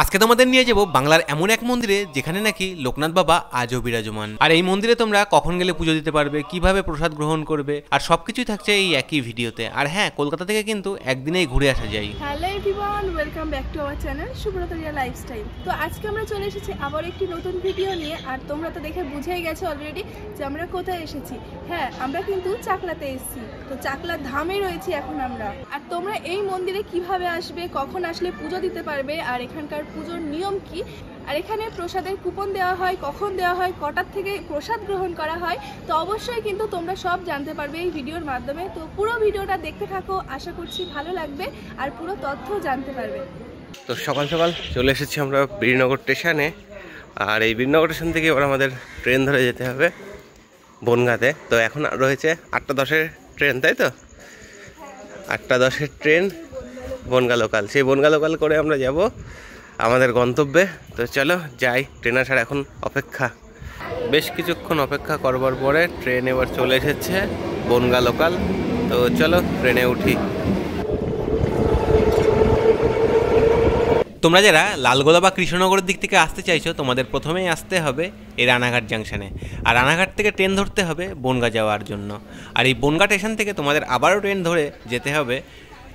আজকে তোমাদের নিয়ে যাব বাংলার এমন এক মন্দিরে যেখানে নাকি লোকনাথ বাবা আজও বিরাজমান। আর এই মন্দিরে তোমরা কখন গেলে পুজো দিতে পারবে, কিভাবে প্রসাদ গ্রহণ করবে, আর সবকিছুই থাকছে এই একই ভিডিওতে। আর হ্যাঁ, কলকাতা থেকে কিন্তু একদিনেই ঘুরে আসা যায়। Hello everyone, welcome back to our channel Subrata Riya lifestyle. তো আজকে আমরা চলে এসেছি আবার একটি নতুন ভিডিও নিয়ে। আর তোমরা তো দেখে বুঝেই গেছো অলরেডি যে আমরা কোথায় এসেছি। হ্যাঁ, আমরা কিন্তু চাকলাতে এসেছি। তো চাকলা ধামে রয়েছি এখন আমরা। আর তোমরা এই মন্দিরে কিভাবে আসবে, কখন আসলে পুজো দিতে পারবে, আর এখানকার পুজোর নিয়ম কি, আর এখানে প্রসাদের কুপন দেওয়া হয়, কখন দেওয়া হয়, কটার থেকে প্রসাদ গ্রহণ করা হয়, তো অবশ্যই কিন্তু তোমরা সব জানতে পারবে এই ভিডিওর মাধ্যমে। তো পুরো ভিডিওটা দেখতে থাকো, আশা করছি ভালো লাগবে আর পুরো তথ্য জানতে পারবে। তো সকাল সকাল চলে এসেছি আমরা বীরনগর স্টেশনে। আর এই বীরনগর স্টেশন থেকে এবার আমাদের ট্রেন ধরে যেতে হবে বনগাঁতে। তো এখন রয়েছে 8:10-এর ট্রেন, তাই তো? 8:10-এর ট্রেন বনগাঁ লোকাল। সেই বনগাঁ লোকাল করে আমরা যাব আমাদের গন্তব্যে। তো চলো যাই, ট্রেন আসার এখন অপেক্ষা। বেশ কিছুক্ষণ অপেক্ষা করবার পরে ট্রেন এবার চলে এসেছে বনগাঁ লোকাল। তো চলো ট্রেনে উঠি। তোমরা যারা লালগোলা বা কৃষ্ণনগরের দিক থেকে আসতে চাইছো, তোমাদের প্রথমেই আসতে হবে এই রানাঘাট জাংশনে। আর রানাঘাট থেকে ট্রেন ধরতে হবে বনগাঁ যাওয়ার জন্য। আর এই বনগাঁ স্টেশন থেকে তোমাদের আবারও ট্রেন ধরে যেতে হবে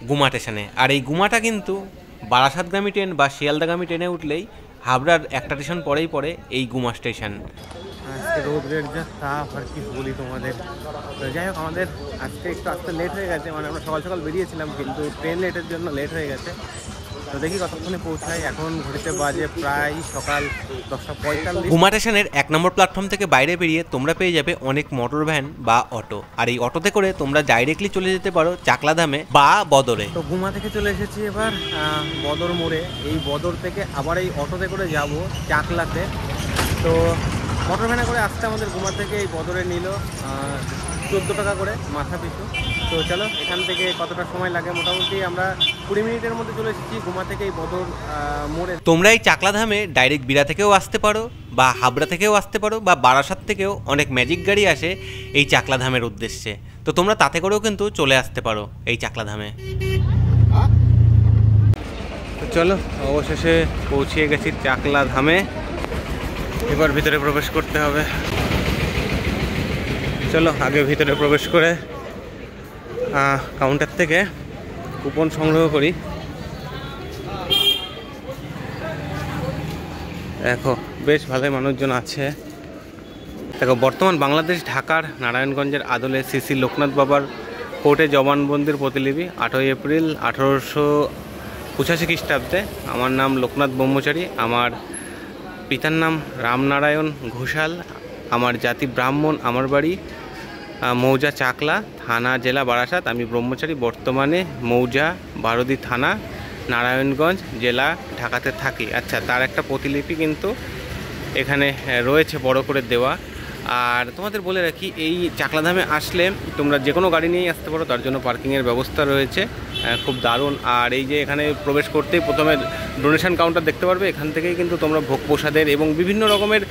গুমা স্টেশনে। আর এই গুমাটা কিন্তু বারাসাতগামী ট্রেন বা শিয়ালদাগামী ট্রেনে উঠলেই হাবড়ার একটা স্টেশন পরেই পড়ে এই গুমা স্টেশন। আজকে রোদের যা তাপ আর কি বলি তোমাদের। তো যাই হোক, আমাদের আজকে একটু আসতে লেট হয়ে গেছে। মানে আমরা সকাল সকাল বেরিয়েছিলাম, কিন্তু ট্রেন লেটের জন্য লেট হয়ে গেছে। তো দেখি কতক্ষণে পৌঁছাই। এখন ঘড়িতে বাজে প্রায় সকাল 10:45। গুমা স্টেশনের 1 নম্বর প্ল্যাটফর্ম থেকে বাইরে বেরিয়ে তোমরা পেয়ে যাবে অনেক মোটর ভ্যান বা অটো। আর এই অটোতে করে তোমরা ডাইরেক্টলি চলে যেতে পারো চাকলাধামে বা বদরে। তো গুমা থেকে চলে এসেছি এবার বদর মোড়ে। এই বদর থেকে আবার এই অটোতে করে যাব চাকলাতে। তো মোটর ভ্যানে করে আসতে আমাদের গুমা থেকে এই বদরে নিল 14 টাকা করে মাথা পিছু। তো চলো এখান থেকে কতটা সময় লাগে, মোটামুটি আমরা 20 মিনিটের মধ্যে চলে এসেছি গুমা থেকে এই বদর মোড়ে। তোমরা এই চাকলাধামে ডাইরেক্ট বিরা থেকেও আসতে পারো, বা হাবড়া থেকেও আসতে পারো, বা বারাসাত থেকেও অনেক ম্যাজিক গাড়ি আসে এই চাকলাধামের উদ্দেশ্যে। তো তোমরা তাতে করেও কিন্তু চলে আসতে পারো এই চাকলাধামে। তো চলো অবশেষে পৌঁছিয়ে গেছি চাকলাধামে। এবার ভিতরে প্রবেশ করতে হবে। চলো আগে ভিতরে প্রবেশ করে কাউন্টার থেকে কুপন সংগ্রহ করি। দেখো বেশ ভালোই মানুষজন আছে। দেখো, বর্তমান বাংলাদেশ ঢাকার নারায়ণগঞ্জের আদলে শ্রী লোকনাথ বাবার কোর্টে জবানবন্দির প্রতিলিপি 8 এপ্রিল 1885 খ্রিস্টাব্দে। আমার নাম লোকনাথ ব্রহ্মচারী। আমার পিতার নাম রামনারায়ণ ঘোষাল। আমার জাতি ব্রাহ্মণ। আমার বাড়ি মৌজা চাকলা, থানা জেলা বারাসাত। আমি ব্রহ্মচারী, বর্তমানে মৌজা বারোদি থানা, নারায়ণগঞ্জ জেলা, ঢাকাতে থাকি। আচ্ছা, তার একটা প্রতিলিপি কিন্তু এখানে রয়েছে বড় করে দেওয়া। আর তোমাদের বলে রাখি, এই চাকলাধামে আসলে তোমরা যে কোনো গাড়ি নিয়েই আসতে পারো, তার জন্য পার্কিংয়ের ব্যবস্থা রয়েছে খুব দারুণ। আর এই যে এখানে প্রবেশ করতেই প্রথমে ডোনেশন কাউন্টার দেখতে পারবে। এখান থেকেই কিন্তু তোমরা ভোগ প্রসাদের এবং বিভিন্ন রকমের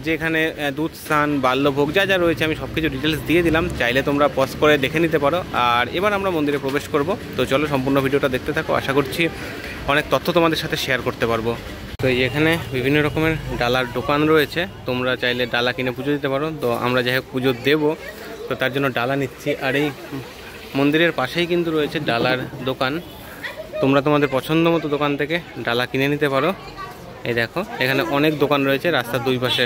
যে এখানে দুধ স্নান, বাল্যভোগ যা যা রয়েছে আমি সব কিছু ডিটেলস দিয়ে দিলাম, চাইলে তোমরা পজ করে দেখে নিতে পারো। আর এবার আমরা মন্দিরে প্রবেশ করব। তো চলো সম্পূর্ণ ভিডিওটা দেখতে থাকো, আশা করছি অনেক তথ্য তোমাদের সাথে শেয়ার করতে পারবো। তো এখানে বিভিন্ন রকমের ডালার দোকান রয়েছে, তোমরা চাইলে ডালা কিনে পুজো দিতে পারো। তো আমরা যাই হোক পুজো দেবো, তো তার জন্য ডালা নিচ্ছি। আর এই মন্দিরের পাশেই কিন্তু রয়েছে ডালার দোকান, তোমরা তোমাদের পছন্দ মতো দোকান থেকে ডালা কিনে নিতে পারো। এই দেখো এখানে অনেক দোকান রয়েছে রাস্তার দুই পাশে।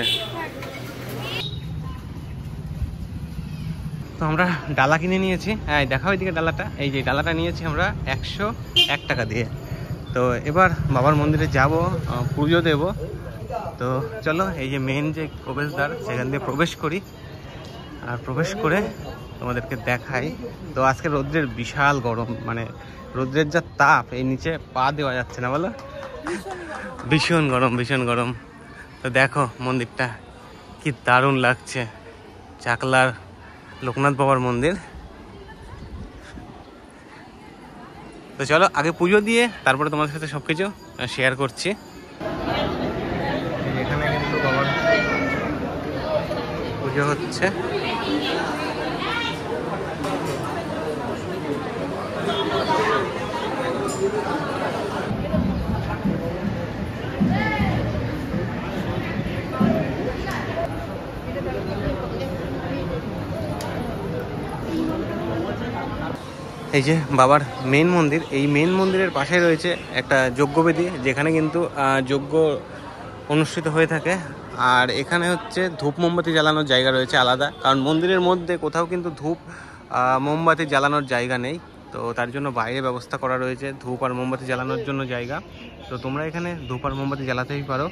তো আমরা ডালা কিনে নিয়েছি। হ্যাঁ দেখাও এদিকে ডালাটা। এই যে ডালাটা নিয়েছি আমরা 101 টাকা দিয়ে। তো এবার বাবার মন্দিরে যাব, পুজো দেব। তো চলো এই যে মেন যে প্রবেশদ্বার, সেখান দিয়ে প্রবেশ করি। আর প্রবেশ করে তোমাদেরকে দেখাই। তো আজকে রৌদ্রের বিশাল গরম, মানে রৌদ্রের যা তাপ, এই নিচে পা দেওয়া যাচ্ছে না, বলো। ভীষণ গরম, ভীষণ গরম। তো দেখো মন্দিরটা কি দারুণ লাগছে, চাকলার লোকনাথ বাবার মন্দির। তো চলো আগে পুজো দিয়ে তারপরে তোমাদের সাথে সব কিছু শেয়ার করছি। এখানে কিন্তু বাবার পুজো হচ্ছে। এই যে বাবার মেন মন্দির, এই মেন মন্দিরের পাশে রয়েছে একটা যজ্ঞবেদী, যেখানে কিন্তু যজ্ঞ অনুষ্ঠিত হয়ে থাকে। আর এখানে হচ্ছে ধূপ মোমবাতি জ্বালানোর জায়গা রয়েছে আলাদা, কারণ মন্দিরের মধ্যে কোথাও কিন্তু ধূপ মোমবাতি জ্বালানোর জায়গা নেই। তো তার জন্য বাইরে ব্যবস্থা করা রয়েছে ধূপ আর মোমবাতি জ্বালানোর জন্য জায়গা। তো তোমরা এখানে ধূপ আর মোমবাতি জ্বালাতেই পারো।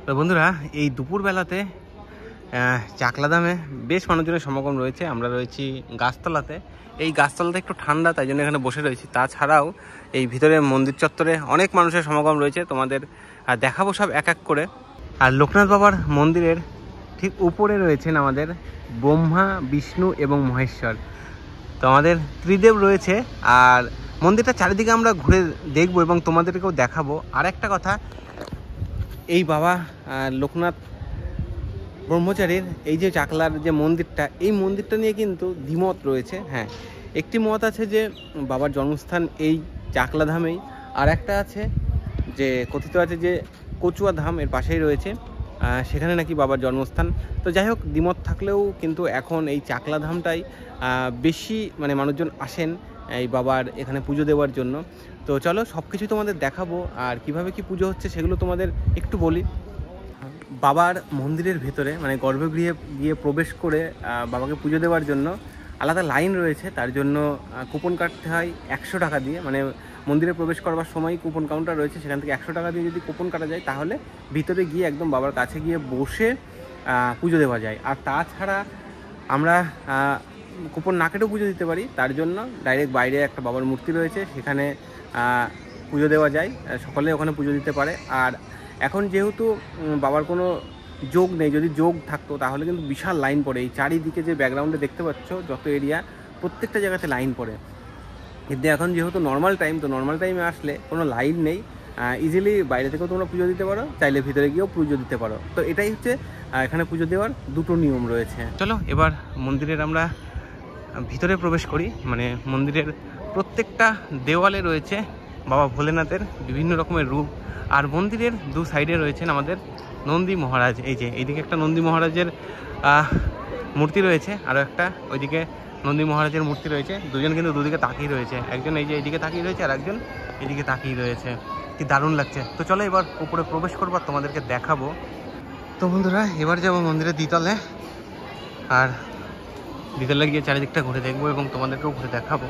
তো বন্ধুরা, এই দুপুরবেলাতে চাকলাদামে বেশ মানুষজনের সমাগম রয়েছে। আমরা রয়েছি গাছতলাতে। এই গাছতলাতে একটু ঠান্ডা, তাই জন্য এখানে বসে রয়েছি। তাছাড়াও এই ভিতরে মন্দির চত্বরে অনেক মানুষের সমাগম রয়েছে, তোমাদের দেখাবো সব এক এক করে। আর লোকনাথ বাবার মন্দিরের ঠিক উপরে রয়েছেন আমাদের ব্রহ্মা, বিষ্ণু এবং মহেশ্বর। তো আমাদের ত্রিদেব রয়েছে। আর মন্দিরটা চারিদিকে আমরা ঘুরে দেখবো এবং তোমাদেরকেও দেখাবো। আর একটা কথা, এই বাবা লোকনাথ ব্রহ্মচারীর এই যে চাকলার যে মন্দিরটা, এই মন্দিরটা নিয়ে কিন্তু দ্বিমত রয়েছে। হ্যাঁ, একটি মত আছে যে বাবার জন্মস্থান এই চাকলা ধামেই, আর একটা আছে যে কথিত আছে যে কচুয়া ধাম এর পাশেই রয়েছে, সেখানে নাকি বাবার জন্মস্থান। তো যাই হোক, দ্বিমত থাকলেও কিন্তু এখন এই চাকলা ধামটাই বেশি মানে মানুষজন আসেন এই বাবার এখানে পুজো দেওয়ার জন্য। তো চলো সব কিছু তোমাদের দেখাবো, আর কিভাবে কি পুজো হচ্ছে সেগুলো তোমাদের একটু বলি। বাবার মন্দিরের ভেতরে মানে গর্ভগৃহে গিয়ে প্রবেশ করে বাবাকে পুজো দেওয়ার জন্য আলাদা লাইন রয়েছে। তার জন্য কুপন কাটতে হয় 100 টাকা দিয়ে। মানে মন্দিরে প্রবেশ করবার সময় কুপন কাউন্টার রয়েছে, সেখান থেকে 100 টাকা দিয়ে যদি কুপন কাটা যায় তাহলে ভিতরে গিয়ে একদম বাবার কাছে গিয়ে বসে পুজো দেওয়া যায়। আর তাছাড়া আমরা কুপন না কেটেও পুজো দিতে পারি। তার জন্য ডাইরেক্ট বাইরে একটা বাবার মূর্তি রয়েছে, সেখানে পুজো দেওয়া যায়। সকলে ওখানে পুজো দিতে পারে। আর এখন যেহেতু বাবার কোনো যোগ নেই, যদি যোগ থাকতো তাহলে কিন্তু বিশাল লাইন পড়ে। এই চারিদিকে যে ব্যাকগ্রাউন্ডে দেখতে পাচ্ছ যত এরিয়া, প্রত্যেকটা জায়গাতে লাইন পড়ে। কিন্তু এখন যেহেতু নর্মাল টাইম, তো নর্মাল টাইমে আসলে কোনো লাইন নেই, ইজিলি বাইরে থেকেও তোমরা পুজো দিতে পারো, চাইলে ভিতরে গিয়েও পুজো দিতে পারো। তো এটাই হচ্ছে এখানে পুজো দেওয়ার দুটো নিয়ম রয়েছে। চলো এবার মন্দিরের আমরা ভিতরে প্রবেশ করি। মানে মন্দিরের প্রত্যেকটা দেওয়ালে রয়েছে বাবা ভোলেনাথের বিভিন্ন রকমের রূপ। আর মন্দিরের দু সাইডে রয়েছেন আমাদের নন্দী মহারাজ। এই যে এইদিকে একটা নন্দী মহারাজের মূর্তি রয়েছে, আরও একটা ওইদিকে নন্দী মহারাজের মূর্তি রয়েছে। দুজন কিন্তু দুদিকে তাকিয়ে রয়েছে, একজন এই যে এইদিকে তাকিয়ে রয়েছে আর একজন এদিকে তাকিয়ে রয়েছে। কি দারুণ লাগছে। তো চলো এবার উপরে প্রবেশ করবো, তোমাদেরকে দেখাবো। তো বন্ধুরা, এবার যাবো মন্দিরের দ্বিতলে। আর দ্বিতলে গিয়ে চারিদিকটা ঘুরে দেখবো এবং তোমাদেরকেও ঘুরে দেখাবো।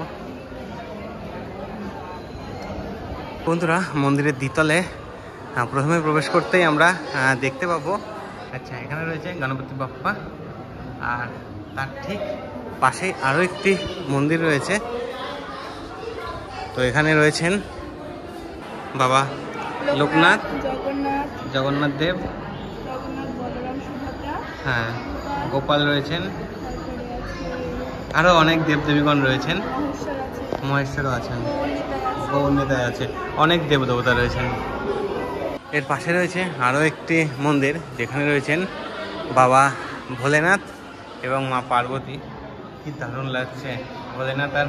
বন্ধুরা, মন্দিরের দ্বিতলে প্রথমে প্রবেশ করতেই আমরা দেখতে পাবো, আচ্ছা এখানে রয়েছে গণপতি বাপ্পা। আর তার ঠিক পাশেই আরও একটি মন্দির রয়েছে। তো এখানে রয়েছেন বাবা লোকনাথ, জগন্নাথ দেব, হ্যাঁ গোপাল রয়েছেন, আরও অনেক দেবদেবীগণ রয়েছেন, মহেশ্বরও আছেন, গৌরনীতা আছে, অনেক দেবদেবতা রয়েছেন। এর পাশে রয়েছে আরও একটি মন্দির, যেখানে রয়েছেন বাবা ভোলেনাথ এবং মা পার্বতী। কি দারুণ লাগছে ভোলেনাথ আর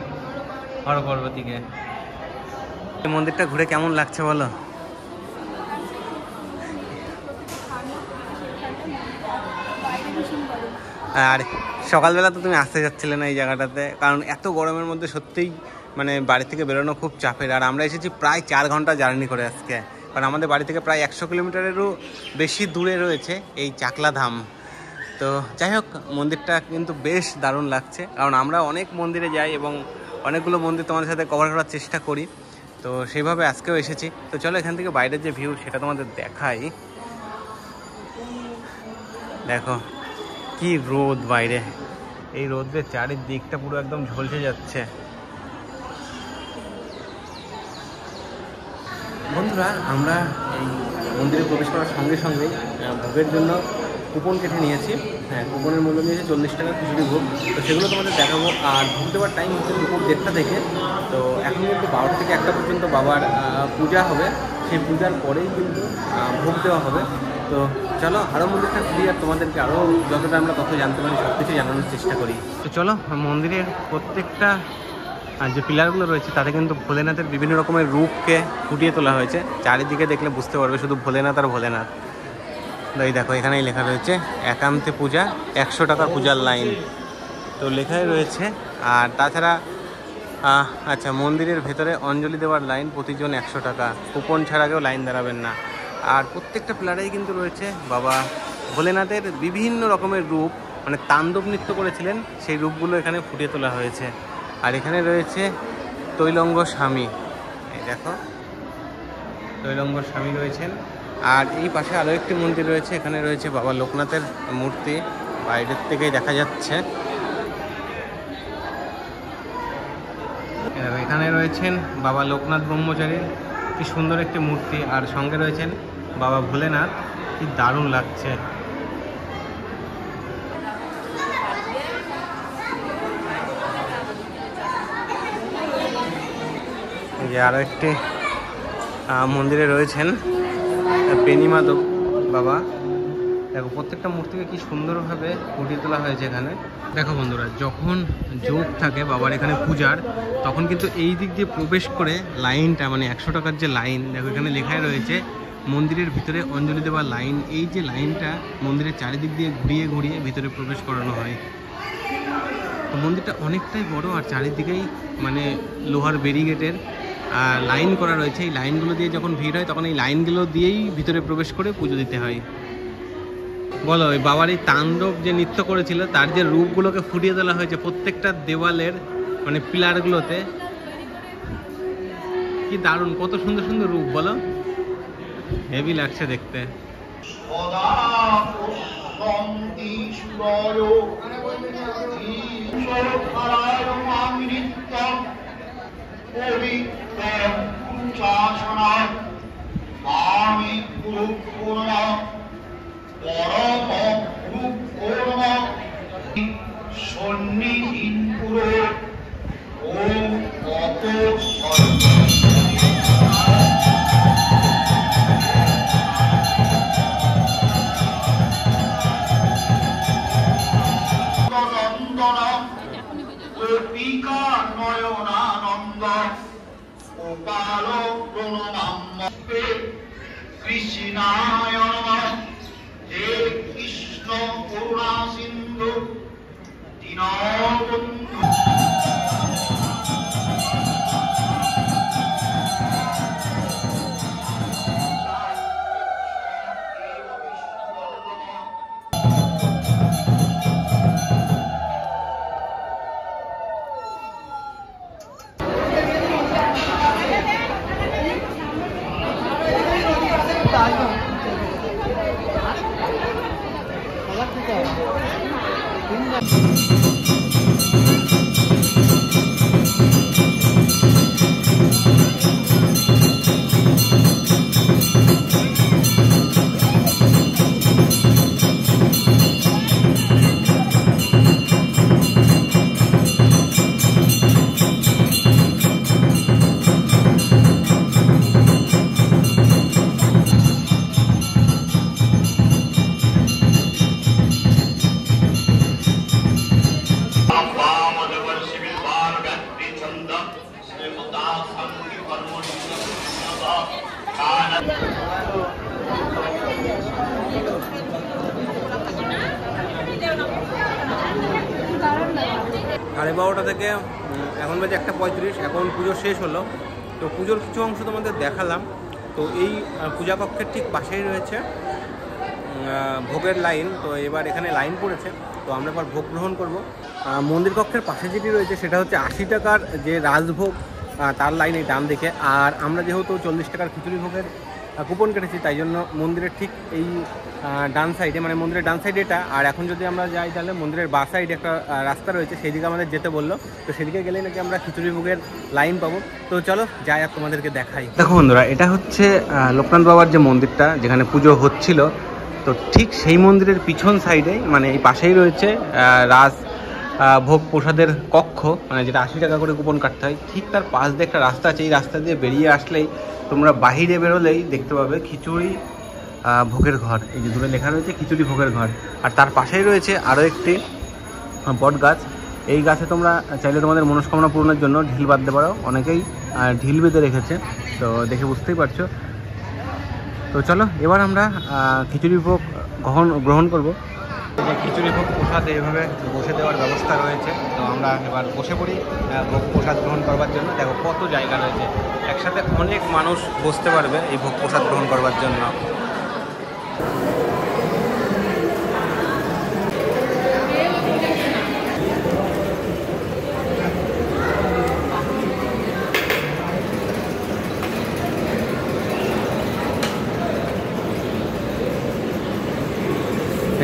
হর পার্বতীকে। এই মন্দিরটা ঘুরে কেমন লাগছে বলো? আর সকালবেলা তো তুমি আসতে যাচ্ছিলে না এই জায়গাটাতে, কারণ এত গরমের মধ্যে সত্যিই মানে বাড়ি থেকে বেরোনো খুব চাপের। আর আমরা এসেছি প্রায় 4 ঘন্টা জার্নি করে আজকে, কারণ আমাদের বাড়ি থেকে প্রায় 100 কিলোমিটারেরও বেশি দূরে রয়েছে এই চাকলা ধাম। তো যাই হোক, মন্দিরটা কিন্তু বেশ দারুণ লাগছে, কারণ আমরা অনেক মন্দিরে যাই এবং অনেকগুলো মন্দির তোমাদের সাথে কভার করার চেষ্টা করি। তো সেইভাবে আজকেও এসেছি। তো চলো এখান থেকে বাইরের যে ভিউ সেটা তোমাদের দেখাই। দেখো কি রোদ বাইরে, এই রোদের চারিদিকটা পুরো একদম ঝলসে যাচ্ছে। বন্ধুরা, আমরা এই মন্দিরে প্রবেশ করার সঙ্গে সঙ্গেই ভোগের জন্য কুপন কেটে নিয়েছি। হ্যাঁ, কুপনের মূল্য নিয়েছে 40 টাকা খিচুড়ি ভোগ। তো সেগুলো তোমাদের দেখাবো। আর ভোগ দেওয়ার টাইম হচ্ছে দুপুর 1:30 থেকে। তো এখন কিন্তু 12 থেকে 1টা পর্যন্ত বাবার পূজা হবে। সেই পূজার পরেই কিন্তু ভোগ দেওয়া হবে। তো চলো আরও মন্দিরটা ঘুরি আর তোমাদেরকে আরও যতটা আমরা তত জানতে পারি সব কিছু জানানোর চেষ্টা করি। তো চলো, মন্দিরের প্রত্যেকটা যে পিলারগুলো রয়েছে তাতে কিন্তু ভোলেনাথের বিভিন্ন রকমের রূপকে ফুটিয়ে তোলা হয়েছে। চারিদিকে দেখলে বুঝতে পারবে শুধু ভোলেনাথ আর ভোলেনাথ। তো এই দেখো, এখানেই লেখা রয়েছে একান্তে পূজা 100 টাকা পূজার লাইন, তো লেখাই রয়েছে। আর তাছাড়া আচ্ছা, মন্দিরের ভেতরে অঞ্জলি দেওয়ার লাইন প্রতিজন 100 টাকা, কুপন ছাড়া কেউ লাইন দাঁড়াবেন না। আর প্রত্যেকটা প্লারেই কিন্তু রয়েছে বাবা ভোলেনাথের বিভিন্ন রকমের রূপ, মানে তাণ্ডব নৃত্য করেছিলেন সেই রূপগুলো এখানে ফুটিয়ে তোলা হয়েছে। আর এখানে রয়েছে তৈলঙ্গ স্বামী, এই দেখো তৈলঙ্গ স্বামী রয়েছেন। আর এই পাশে আরও একটি মন্দির রয়েছে, এখানে রয়েছে বাবা লোকনাথের মূর্তি, বাইরের থেকেই দেখা যাচ্ছে। এখানে রয়েছেন বাবা লোকনাথ ব্রহ্মচারীর কি সুন্দর একটি মূর্তি, আর সঙ্গে রয়েছেন বাবা ভোলেনাথ, কি দারুণ লাগছে। যে আরও একটি মন্দিরে রয়েছেন বেণীমাধব বাবা। দেখো প্রত্যেকটা মূর্তিকে কি সুন্দরভাবে ফুটিয়ে তোলা হয়েছে এখানে। দেখো বন্ধুরা, যখন যোগ থাকে বাবার এখানে পূজার, তখন কিন্তু এই দিক দিয়ে প্রবেশ করে লাইনটা, মানে 100 টাকার যে লাইন, দেখো এখানে লেখাই রয়েছে মন্দিরের ভিতরে অঞ্জলি দেওয়ার লাইন। এই যে লাইনটা মন্দিরের চারিদিক দিয়ে ঘুরিয়ে ঘুরিয়ে ভিতরে প্রবেশ করানো হয়। তো মন্দিরটা অনেকটাই বড়, আর চারিদিকেই মানে লোহার ব্যারিকেডের লাইন করা রয়েছে। এই লাইনগুলো দিয়ে যখন ভিড় হয় তখন এই লাইনগুলো দিয়েই ভিতরে প্রবেশ করে পুজো দিতে হয়। বলো, ওই বাবার এই তাণ্ডব যে নৃত্য করেছিল তার যে রূপগুলোকে ফুটিয়ে তোলা হয়েছে প্রত্যেকটা দেওয়ালের, মানে পিলারগুলোতে, কি দারুণ, কত সুন্দর সুন্দর রূপ, বলো, হেভি লাগছে দেখতে। কৃষ্ণায় নমঃ। হে কৃষ্ণ করুণা সিন্ধু দীনবন্ধু। সাড়ে 12টা থেকে এখন বাজে 1:35, এখন পুজো শেষ হলো। তো পুজোর কিছু অংশ তোমাদের দেখালাম। তো এই পূজা কক্ষের ঠিক পাশেই রয়েছে ভোগের লাইন। তো এবার এখানে লাইন পড়েছে, তো আমরা এবার ভোগ গ্রহণ করব। মন্দির কক্ষের পাশে যেটি রয়েছে সেটা হচ্ছে 80 টাকার যে রাজভোগ, তার লাইন এই ডান দিকে। আর আমরা যেহেতু 40 টাকার খিচুড়ি ভোগের কুপন কেটেছি, তাই জন্য মন্দিরের ঠিক এই ডান সাইডে, মানে মন্দিরের ডান সাইডে এটা। আর এখন যদি আমরা যাই তাহলে মন্দিরের বাঁ সাইডে একটা রাস্তা রয়েছে, সেই দিকে আমাদের যেতে বললো। তো সেদিকে গেলেই নাকি আমরা খিচুড়ি ভোগের লাইন পাবো। তো চলো যাই আর তোমাদেরকে দেখাই। দেখো বন্ধুরা, এটা হচ্ছে লোকনাথ বাবার যে মন্দিরটা যেখানে পুজো হচ্ছিল। তো ঠিক সেই মন্দিরের পিছন সাইডে, মানে এই পাশেই রয়েছে রাজ ভোগ প্রসাদের কক্ষ, মানে যেটা 80 টাকা করে কুপন কাটতে হয়। ঠিক তার পাশ দিয়ে একটা রাস্তা আছে, এই রাস্তা দিয়ে বেরিয়ে আসলেই তোমরা বাহিরে বেরোলেই দেখতে পাবে খিচুড়ি ভোগের ঘর, এই যে দূরে লেখা রয়েছে খিচুড়ি ভোগের ঘর। আর তার পাশেই রয়েছে আরও একটি বট গাছ। এই গাছে তোমরা চাইলে তোমাদের মনস্কামনা পূরণের জন্য ঢিল বাঁধতে পারো। অনেকেই ঢিল বেঁধে রেখেছে, তো দেখে বুঝতেই পারছো। তো চলো এবার আমরা খিচুড়ি ভোগ গ্রহণ করবো। এই যে খিচুড়ি ভোগ প্রসাদ এইভাবে বসে দেওয়ার ব্যবস্থা রয়েছে, তো আমরা এবার বসে পড়ি ভোগ প্রসাদ গ্রহণ করবার জন্য। দেখো কত জায়গা রয়েছে, একসাথে অনেক মানুষ বসতে পারবে এই ভোগ প্রসাদ গ্রহণ করবার জন্য।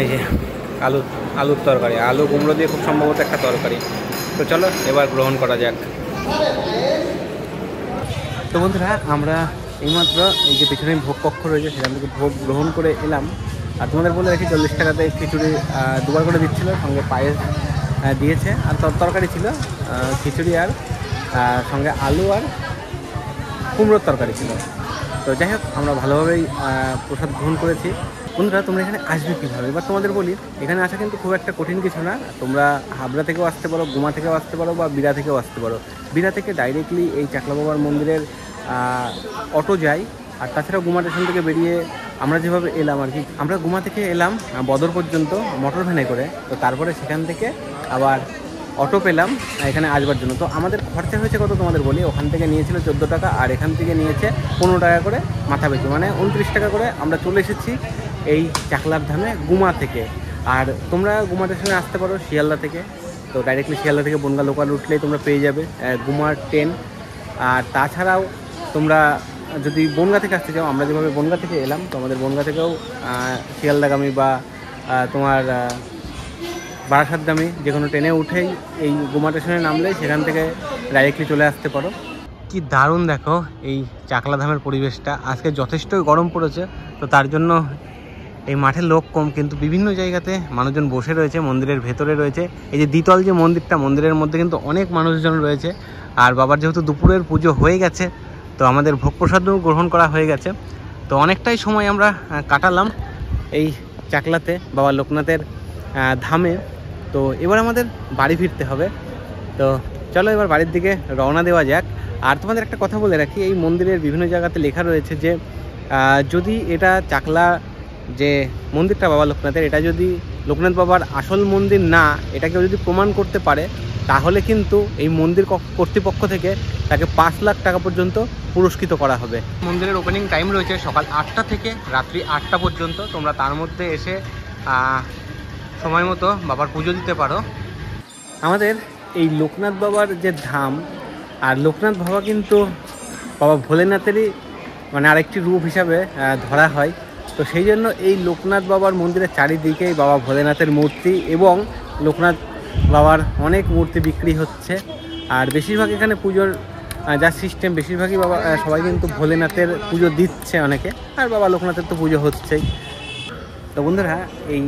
এই যে আলুর তরকারি, আলু কুমড়ো দিয়ে খুব সম্ভবত একটা তরকারি। তো চলো এবার গ্রহণ করা যাক। তো বন্ধুরা, আমরা এইমাত্র এই যে পেছনে ভোগ কক্ষ রয়েছে সেখান থেকে ভোগ গ্রহণ করে এলাম। আর তোমাদের বলে রাখি 40 টাকাতে খিচুড়ি 2বার করে দিচ্ছিলো, সঙ্গে পায়েস দিয়েছে, আর তরকারি ছিল খিচুড়ি, আর সঙ্গে আলু আর কুমড়োর তরকারি ছিল। তো যাই হোক, আমরা ভালোভাবেই প্রসাদ গ্রহণ করেছি। বন্ধুরা, তোমরা এখানে আসবে কীভাবে এবার তোমাদের বলি। এখানে আসা কিন্তু খুব একটা কঠিন কিছু না। তোমরা হাবড়া থেকেও আসতে পারো, গুমা থেকেও আসতে পারো, বা বিড়া থেকেও আসতে পারো। বিড়া থেকে ডাইরেক্টলি এই চাকলা বাবার মন্দিরের অটো যায়। আর তাছাড়া গুমা স্টেশন থেকে বেরিয়ে আমরা যেভাবে এলাম আর কি, আমরা গুমা থেকে এলাম বদর পর্যন্ত মোটর ভ্যানে করে। তো তারপরে সেখান থেকে আবার অটো পেলাম এখানে আসবার জন্য। তো আমাদের খরচা হয়েছে কত তোমাদের বলি। ওখান থেকে নিয়েছিল 14 টাকা, আর এখান থেকে নিয়েছে 15 টাকা করে মাথা পিছু, মানে 29 টাকা করে আমরা চলে এসেছি এই চাকলার ধামে গুমা থেকে। আর তোমরা গুমা স্টেশনে আসতে পারো শিয়ালদা থেকে। তো ডাইরেক্টলি শিয়ালদা থেকে বনগা লোকাল উঠলেই তোমরা পেয়ে যাবে গুমার ট্রেন। আর তাছাড়াও তোমরা যদি বনগা থেকে আসতে চাও, আমরা যেভাবে বনগা থেকে এলাম, তো আমাদের বনগা থেকেও শিয়ালদাগামী বা তোমার বারাসাতগামী যে কোনো ট্রেনে উঠেই এই গুমা স্টেশনে নামলেই সেখান থেকে ডাইরেক্টলি চলে আসতে পারো। কি দারুণ দেখো এই চাকলা ধামের পরিবেশটা। আজকে যথেষ্টই গরম পড়েছে, তো তার জন্য এই মাঠে লোক কম, কিন্তু বিভিন্ন জায়গাতে মানুষজন বসে রয়েছে। মন্দিরের ভেতরে রয়েছে এই যে দ্বিতল যে মন্দিরটা, মন্দিরের মধ্যে কিন্তু অনেক মানুষজন রয়েছে। আর বাবার যেহেতু দুপুরের পুজো হয়ে গেছে, তো আমাদের ভোগ প্রসাদও গ্রহণ করা হয়ে গেছে। তো অনেকটাই সময় আমরা কাটালাম এই চাকলাতে বাবা লোকনাথের ধামে। তো এবার আমাদের বাড়ি ফিরতে হবে। তো চলো এবার বাড়ির দিকে রওনা দেওয়া যাক। আর তোমাদের একটা কথা বলে রাখি, এই মন্দিরের বিভিন্ন জায়গাতে লেখা রয়েছে যে যদি এটা চাকলা যে মন্দিরটা বাবা লোকনাথের, এটা যদি লোকনাথ বাবার আসল মন্দির না, এটাকে যদি প্রমাণ করতে পারে, তাহলে কিন্তু এই মন্দির কর্তৃপক্ষ থেকে তাকে 5 লাখ টাকা পর্যন্ত পুরস্কৃত করা হবে। মন্দিরের ওপেনিং টাইম রয়েছে সকাল 8টা থেকে রাত্রি 8টা পর্যন্ত। তোমরা তার মধ্যে এসে সময় মতো বাবার পুজো দিতে পারো। আমাদের এই লোকনাথ বাবার যে ধাম, আর লোকনাথ বাবা কিন্তু বাবা ভোলেনাথেরই মানে আরেকটি রূপ হিসাবে ধরা হয়। তো সেই জন্য এই লোকনাথ বাবার মন্দিরের চারিদিকেই বাবা ভোলেনাথের মূর্তি এবং লোকনাথ বাবার অনেক মূর্তি বিক্রি হচ্ছে। আর বেশিরভাগ এখানে পুজোর যা সিস্টেম, বেশিরভাগই বাবা সবাই কিন্তু ভোলেনাথের পুজো দিচ্ছে অনেকে, আর বাবা লোকনাথের তো পুজো হচ্ছেই। তো বন্ধুরা, এই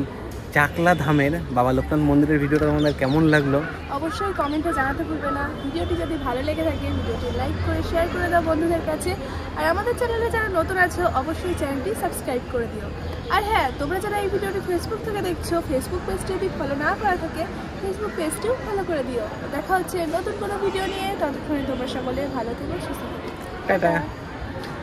চাকলা ধামের বাবা লোকনাথ মন্দিরের ভিডিওটা তোমাদের কেমন লাগলো অবশ্যই কমেন্টে জানাতে ভুলবে না। ভিডিওটি যদি ভালো লেগে থাকে ভিডিওটি লাইক করে শেয়ার করে দাও বন্ধুদের কাছে। আর আমাদের চ্যানেলে যারা নতুন আছে অবশ্যই চ্যানেলটি সাবস্ক্রাইব করে দিও। আর হ্যাঁ, তোমরা যারা এই ভিডিওটি ফেসবুক থেকে দেখছো, ফেসবুক পেজটি যদি ফলো না করা থাকে ফেসবুক পেজটিও ফলো করে দিও। দেখা হচ্ছে নতুন কোনো ভিডিও নিয়ে। ততক্ষণে তোমরা সকলে ভালো থেকো, সুস্থ থেকো। টাটা।